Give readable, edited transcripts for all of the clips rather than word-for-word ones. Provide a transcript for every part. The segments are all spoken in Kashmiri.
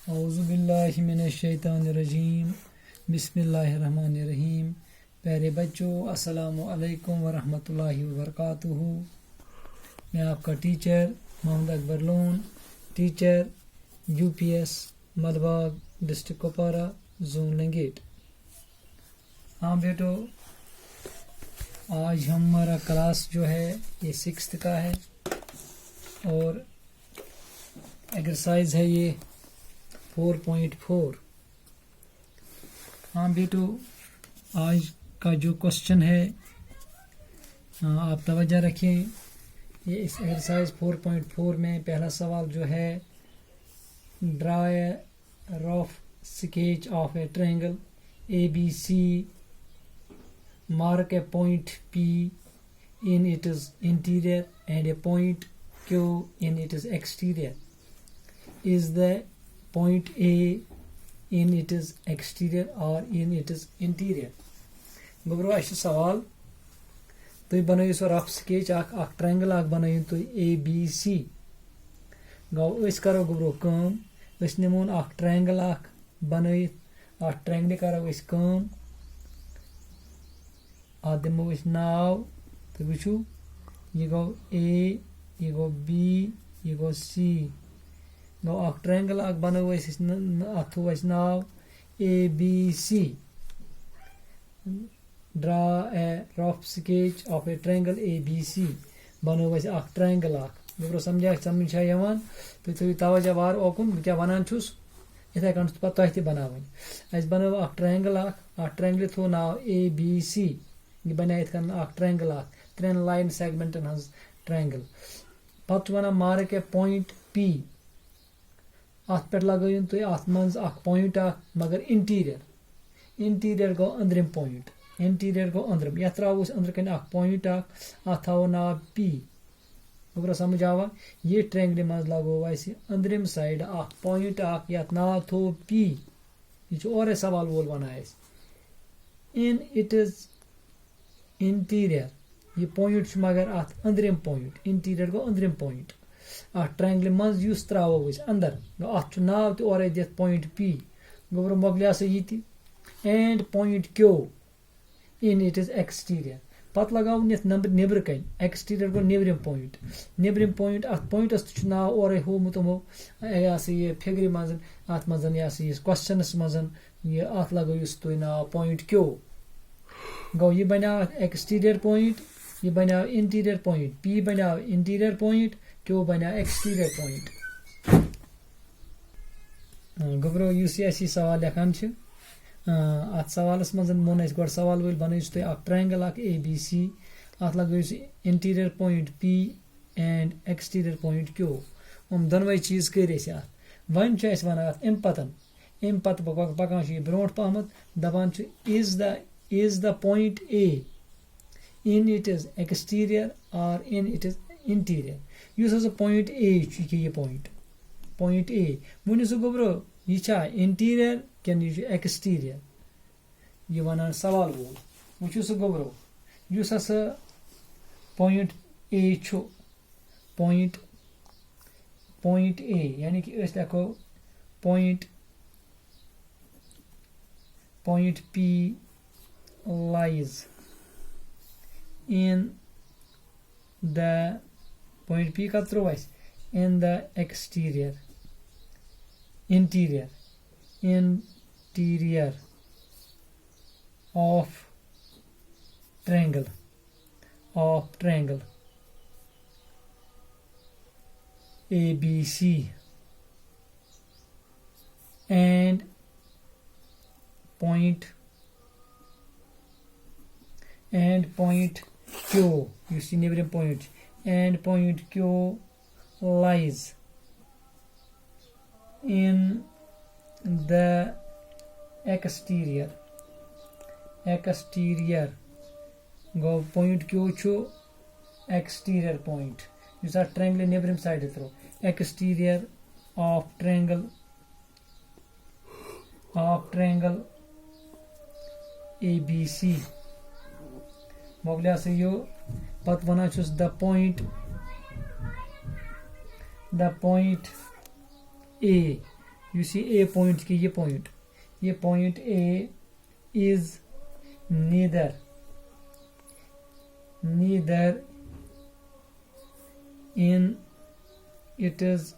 औज़ुबिल्लाहि मिनश्शैतानिर्रजीम बिस्मिल्लाहिर्रहमानिर्रहीम। प्यारे बच्चों, अस्सलामु अलैकुम वरहमतुल्लाहि वबरकातुहू। मैं आपका teacher Mohammad Akbar Lone, teacher UPS Malbagh, district Kupwara, zone Langate. हाँ बेटो, आज हमारा क्लास जो है ये 6th का है और एक्सरसाइज है ये 4.4। हाँ बेटो, आज का जो क्वेश्चन है आप तवज्जो रखें। ये इस एक्सरसाइज 4.4 में पहला सवाल जो है, draw a rough sketch of A triangle ABC, mark a point P in its interior and a point Q in its exterior. Is the point A in its exterior or in its interior? गबरो अच्छे सवाल तुई बनाइयो सो रफ स्केच अख ट्रायंगल अख बनाइयो तुई ABC। गो अस करो गबरो काम, अस निमोन अख ट्रायंगल अख बनाइयो, अख ट्रायंगल करो अस काम, अ दिमो अस नाव तो वुचु ये गो A, ये गो B, ये गो C। गो अख ट्रायंगल अख बनाओ अस अथ थो अस नाव ABC। Draw a rough sketch of A triangle ABC, बनाओ अस अख ट्रायंगल अख। गबरो समझ यवान तो थो तवज्जो वार ओकुन बह क्या वनान छुस, इथे कन पता तह बनावन। अस बनाओ अख ट्रायंगल अख ट्रायंगल थो नाव ABC। ये बना इत कन अख ट्रायंगल अख 3 लाइन सेगमेंटन हज ट्रायंगल। पत वना मार्क ए पॉइंट P, अत पे लगाइन तुम अत मज अख पॉइंट अख मगर इंटीरियर गो अंदरिम पॉइंट, इंटीरियर गो अंदरिम, यथ त्रो अंदर कन अख पॉइंट अख, अत थो नाव P। गबरो समझ आवा, ये ट्रायंगल मज लगो अस अंदरिम साइड अख पॉइंट अख यथ नाव थो P। यह और सवाल वोल वन इन इट इज इंटीरियर, ये पॉइंट मगर अत अंदरिम पॉइंट, इंटीरियर गो अंदरिम पॉइंट अत ट्रायंगल मज युस त्रो अंदर, अत नाव तो दित पॉइंट P। गबरो मोकलिया से ये and point Q in it is exterior. पत लगाओ निबर कन, एक्सटीरियर गो निबरिम पॉइंट अत पॉइंटस नाव और होमुत ये फिगर मज अत मज क्वेश्चनस मज ये अत लगो तुम नाव पॉइंट Q। गो ये बना एक्सटीरियर पॉइंट, ये बना इंटीरियर पॉइंट, P बना इंटीरियर पॉइंट, Q बना एक्सटीरियर पॉइंट। गबरो यह सवाल लेखान अत सवालस मज मोन गो सवाल वल बन तुम अख ट्रायंगल अख ABC, अत लगो interior point P and exterior point Q। दोनवे चीज कर वन वन अम पत पकान bro पहमत दपान is the point A in its exterior or in its interior। Use हसा point A ये point A वन सो गबरो यह इंटीरियर कि एक्सटीरियर, ये वन सवाल वोल वो सो गबरो युस हसा point A point A यानी कि अस लिखो point P lies in the point P का throw in the interior of triangle ABC and point Q, you see neighboring point, and point Q lies in the exterior go point Q chu exterior point, you are triangle neighboring side through exterior of triangle ABC। मोगलिया से यो पत वना छुस द पॉइंट A यु सी ए पॉइंट की ये point A is neither in its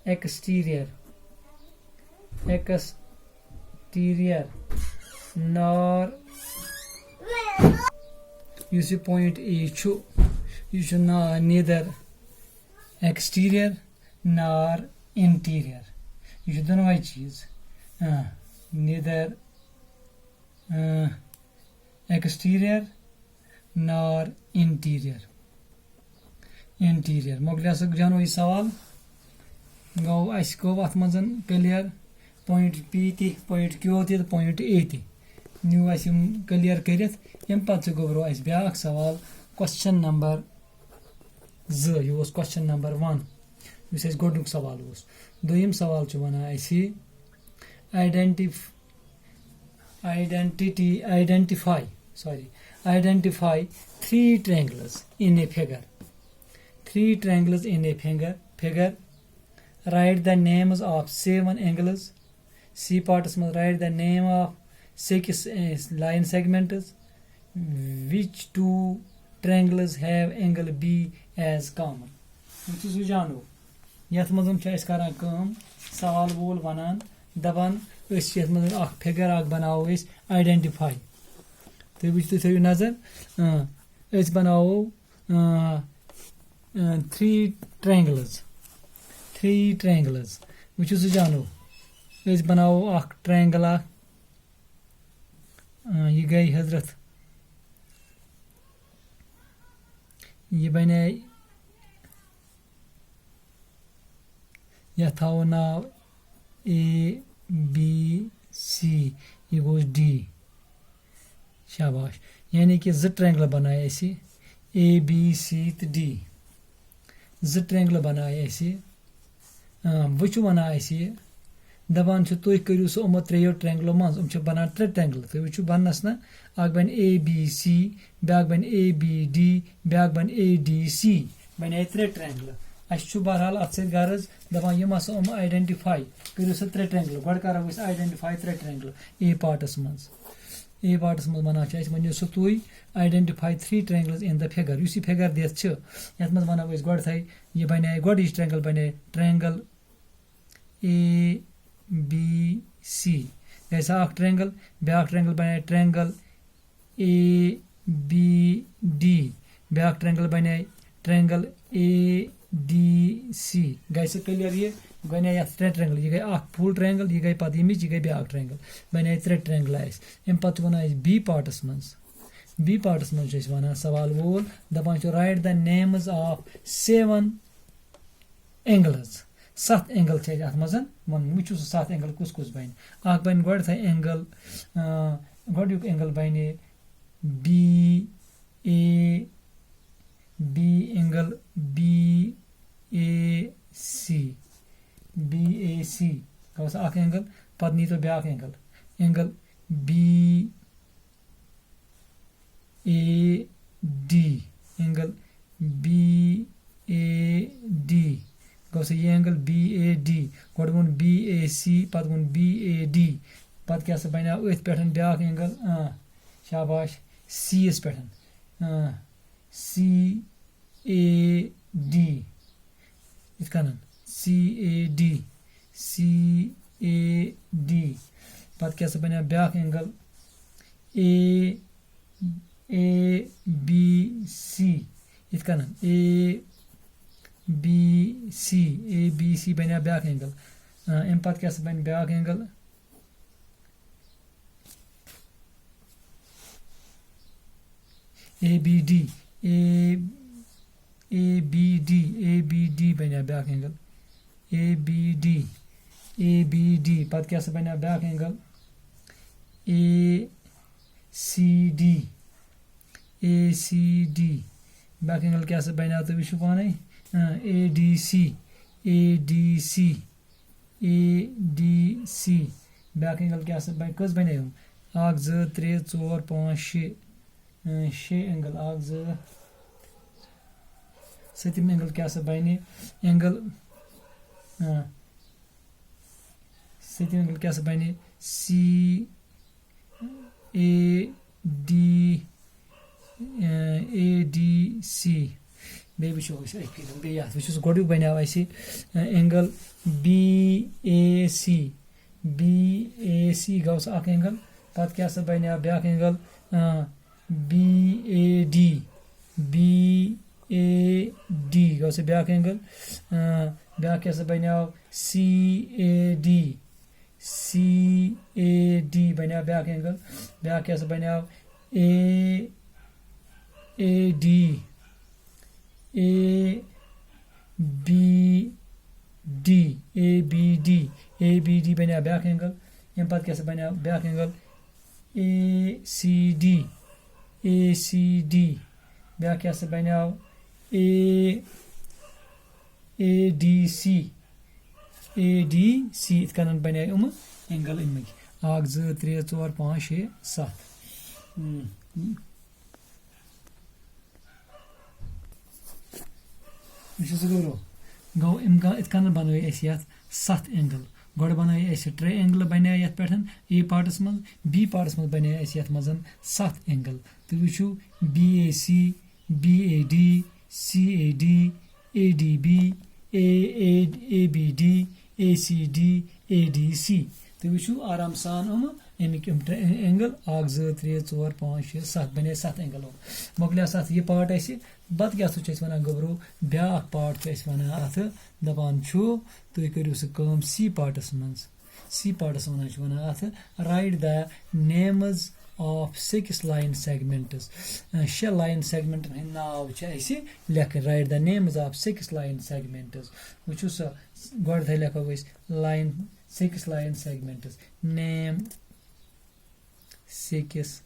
exterior nor you see point A you should neither exterior nor interior you should know why cheese neither exterior nor interior मोगलिया सक जानो ये सवाल गो अस गो अत मजन क्लियर पॉइंट पी ती पॉइंट क्यू ती पॉइंट ए ती न्यू अस क्लियर करित यम पत गोबरो अस ब्याक सवाल क्वेश्चन नंबर 2 ये क्वेश्चन नंबर 1 युस अस गोडुक सवाल उस दोयम सवाल च वना अस identify three triangles in a figure. Write the names of 7 angles. C part must write the name of 6 line segments. Which 2 triangles have angle B as common? Which is jano. Yat mazum cha is karan kam sawal wol wanan daban is yat mazum ak figure ak banao is identify. तो which to थोड़ी नजर इस बनाओ 3 triangles which is जानो इस बनाओ एक ट्रायंगल ये गई हजरत ये बने यह था नाव ABC ये गोes D शाबाश यानी कि ज ट्रायंगल बनाए ऐसे ए बी सी तो डी ज ट्रायंगल बनाए ऐसे वचु बना ऐसे दबान छ तुय करियो सो उम त्रेयो ट्रायंगल मज उम छ बना 3 ट्रायंगल तो वचु बनस ना आग बन ए बी सी बैग बन ए बी डी बैग बन ए डी सी बने 3 ट्रायंगल अस छु बहरहाल अत से गरज दबान यम अस उम आइडेंटिफाई करियो सो 3 ट्रायंगल गड करा वस आइडेंटिफाई 3 ट्रायंगल ए पार्टस मज ए पार्टस मज बना छ अस वनियो सो तुय identify 3 triangles in the figure युसी फिगर देत छ यत मज बना वस गड थाई ये बने गड इस ट्रायंगल बने ट्रायंगल ए बी सी ऐसा एक ट्रायंगल बैक ट्रायंगल बने ट्रायंगल ए बी डी बैक ट्रायंगल बने triangle A D C guys clear ये बने या 3 ट्रायंगल ये गए एक फुल ट्रायंगल ये गए पद इमेज ये गए बैक ट्रायंगल बने 3 ट्रायंगल आइस एम पत वना बी पार्टस मज जस वना सवाल वोल दपान छ right the names of 7 angles 7 angle छ अत मजन मन मुचु 7 एंगल कुस बन आक बन गड था एंगल गडयुक एंगल बने B angle B A C कौस आक एंगल पद नी तो ब्याक angle B A D angle B A D गौस ये एंगल बी ए डी गोड गुन बी ए सी पद गुन बी ए डी पद क्या से बना उत पेठन ब्याक एंगल शाबाश सी इस पेठन सी ए डी इत कनन सी ए डी पद क्या से बना ब्याक एंगल ए बी सी इत कनन ए बी सी बना ब्याक एंगल एम पद क्या से बन ब्याक एंगल ए बी डी बना ब्याक एंगल ए बी डी पद क्या से बना ब्याक एंगल ए सी डी बैक एंगल क्या से बना तो विशु पाने ए डी सी बैक एंगल क्या से बन कस बने 1 2 3 4 5 6 एंगल 1 2 7 एंगल क्या से बने एंगल 7 एंगल क्या बने CAD ADC बे वो गो बनो एंगल BAC गो एंगल पत क्या बनो ब्या एंगल BAD गो ब्या एंगल ब्या क्या बनो CAD बनो ब्या एंगल ब्या क्या बनो AD ABD बनो ब्या एंगल अम पे क्या बनो ब्या एंगल ACD ब्या क्या बनो ADC इत कन बने एंगल अमिक 1 2 3 4 5 6 7 गो इत कन बन 7 एंगल गो बन ट्रे एंगल बने पे ए पार्टस मज बी पार्टस मज बने मज 7 एंगल तो वो BAC BAD CAD ADB ABD ACD ADC तो वो आराम सान अमिक एंगल 1 2 3 4 5 6 7 बने 7 एंगल मोकल 7 यह पार्ट बत क्या वन गोबरो ब्या पार्ट वन अत दपान तुम करो सह C पार्टस वन अत write the names of 6 line segments 6 line सेगमेंटन हंद नाव लेखन write the names of 6 line segments वो गो लिखो line 6 line segments name 6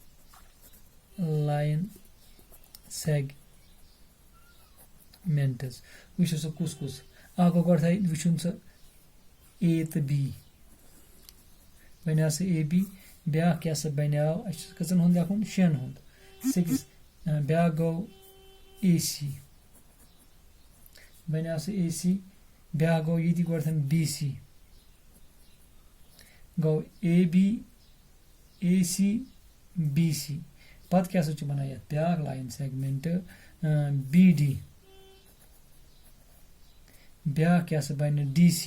line segments वो कुस गो गो वुन A तो B बनो AB ब्या क्या बनो कन हूँ लिखुन 6 हूँ 6 ब्या गो AC बनो AC ब्या गो ये गो BC गो AB AC BC पत क्या बना ब्या लाइन सेगमेंट BD ब्या क्या बन DC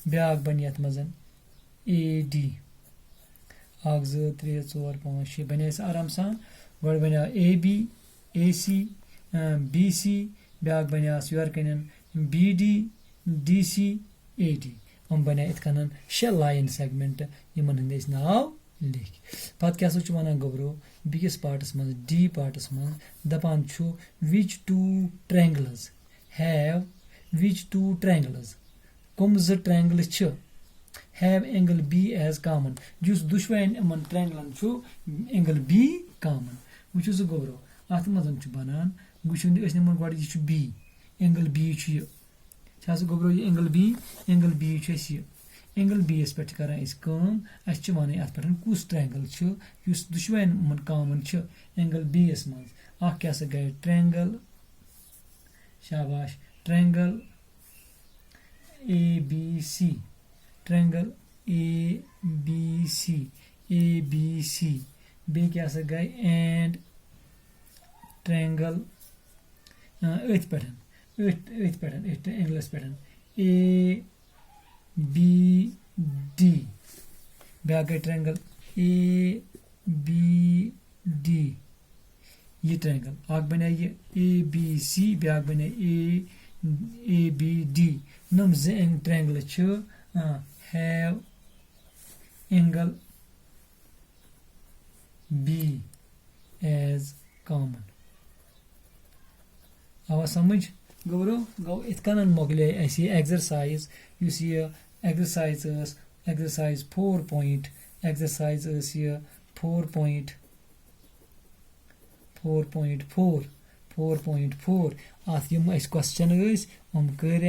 ब्या बन मज AD 1 2 3 4 5 6 बने आराम सान गो बनो AB AC BC ब्या बनो योर कन BD DC AD बने इत कन 6 लाइन सेगमेंट इन हंद नाव लिख पत क्या वन गोबरो बिकिस पार्टस मज D पार्टस मज दपान which two triangles have come 2 triangles have angle B as common जुस दुश्वैन इन ट्रायंगलन एंगल B कॉमन वो गोबरो अत मज बनान वो गो यह B एंगल B गोबरो यह एंगल B एंगल B पे कर वन अत पे कुस ट्रायंगल दुश्वैन कॉमन एंगल B मज क्या गए ट्रायंगल शाबाश ट्रायंगल ABC बे क्या गए एंड ट्रायंगल अथ पे एंगलस पे ABD ब्या गए ट्रायंगल ABD ये ट्रायंगल बने ये ABC ब्या बने ABD नम 2 triangle have angle B as common आवा समझ गोबरो गो इत कन मोकले एक्सरसाइज एक्सरसाइज 4 पॉइंट एक्सरसाइज 4.4 4.4 अत क्वेश्चन हम कर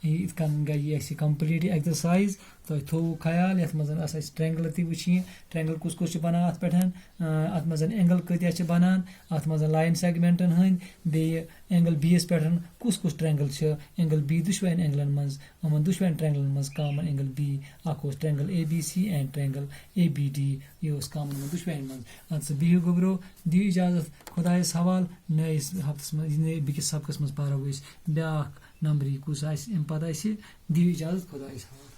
इत कन गई कंप्लीट एक्सरसाइज तो थो ख्याल ये मज ट्रेंगल ती वुची ट्रेंगल कुस बनान अत पे अत मज एंगल कत्या बनान अत मज लाइन सेगमेंटन हंद बे एंगल बी पे कुस ट्रेंगल एंगल बी दुशवेन एंगलन मज यमन दुशवेन ट्रेंगलन मज common angle B triangle A B C and triangle A B D यह कॉमन दुशवेन मज अत बिहु गोबरो दियो इजाजत खुदायस हवाल नयस हफ्तस मज बिकिस सबकस मज पारो ब्या नंबरी कुस आम पत दियो इजाजत खुदायस हवाल।